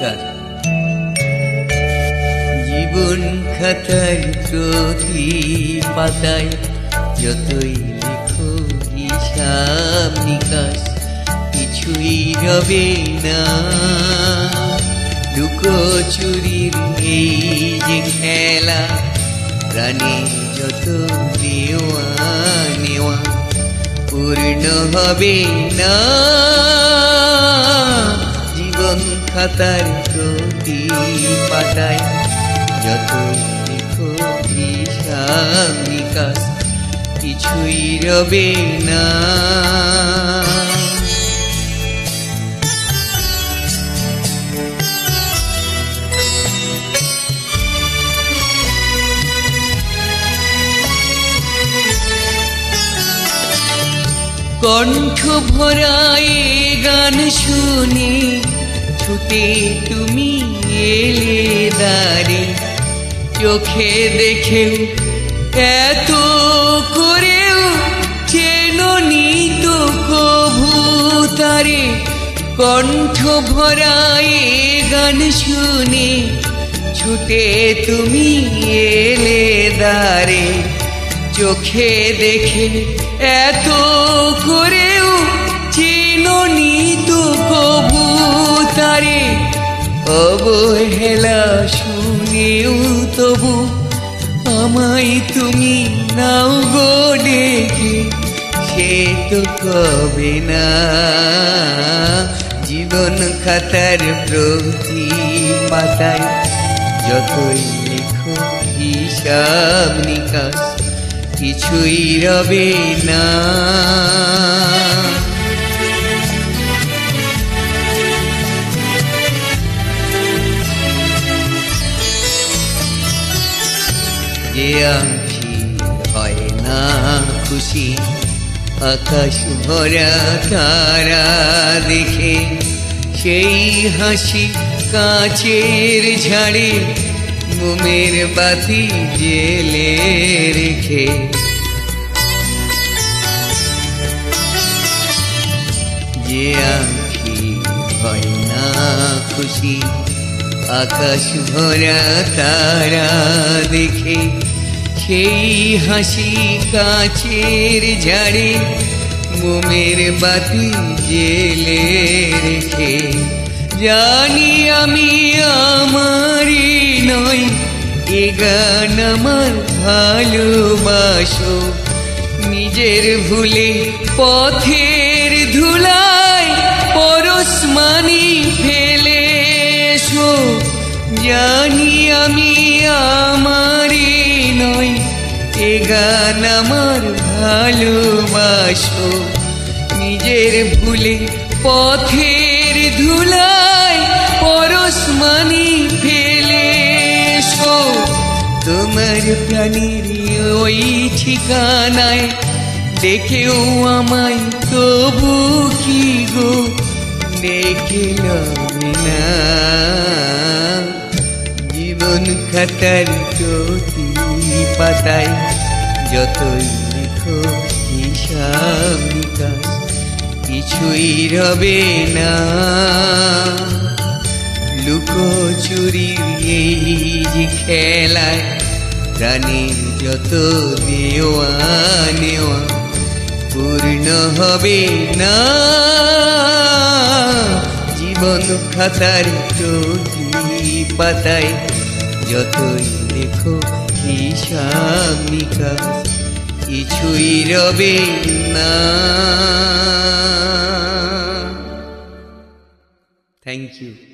নমস্কার। জীবন খাতার প্রতি পাতায় যতই লেখো হিসাব নিকাশ, কিছুই রবে না। লুকোচুরির এই যে খেলা, প্রাণে যত দেওয়া নেওয়া পূর্ণ হবে না। জীবন খাতার প্রতি পাতায় যতই লেখো হিসাব নিকাশ, কিছুই রবে না। কণ্ঠ ভরায় গান শুনে ছুটে তুমি এলে দ্বারে, চোখে দেখেও এত করেও চেননি তো কভু তারে। কণ্ঠ ভরায় গান শুনে ছুটে তুমি এলে দ্বারে, চোখে দেখে এত করেও চিননি তো কভু তারে। অবহেলা শুনেও তবু আমায় তুমি নাও গো ডেকে, সে তো কবে না। জীবন খাতার প্রতি পাতায় যতই লেখো হিসাব নিকাশ, কিছুই রবে না। যে আঁখি হয় না খুশি আকাশ ভরা তারা দেখে, সেই হাসি কাঁচের ঝাড়ে মোমের বাতি জেলে রেখে। যে আঁখি হয় না খুশি আকাশ ভরা তারা দেখে, সেই হাসি কাঁচের ঝাড়ে মোমের বাতি জেলে রেখে। জানি আমি আমারই নয় এ গান আমার ভালোবাসো, নিজের ভুলে পথের ধুলায় পরশমানি ফেলে এসো। জানি আমি আমারই নয় এ গান আমার ভালোবাসো, নিজের ভুলে পথের ধুলায় পরশমানি ফেলে এসো। তোমার প্রাণের ওই ঠিকানায় দেখেও আমায় তবু কি গো ডেকে লবে না। জীবন খাতার প্রতি পাতায় যতই লেখো হিসাব নিকাশ, কিছুই রবে না। লুকোচুরির এই যে খেলায় প্রাণের যত দেওয়া নেওয়া পূর্ণ হবে না। জীবন খাতার প্রতি পাতায় যতই লেখো হিসাব নিকাশ, কিছুই রবে না। Thank you.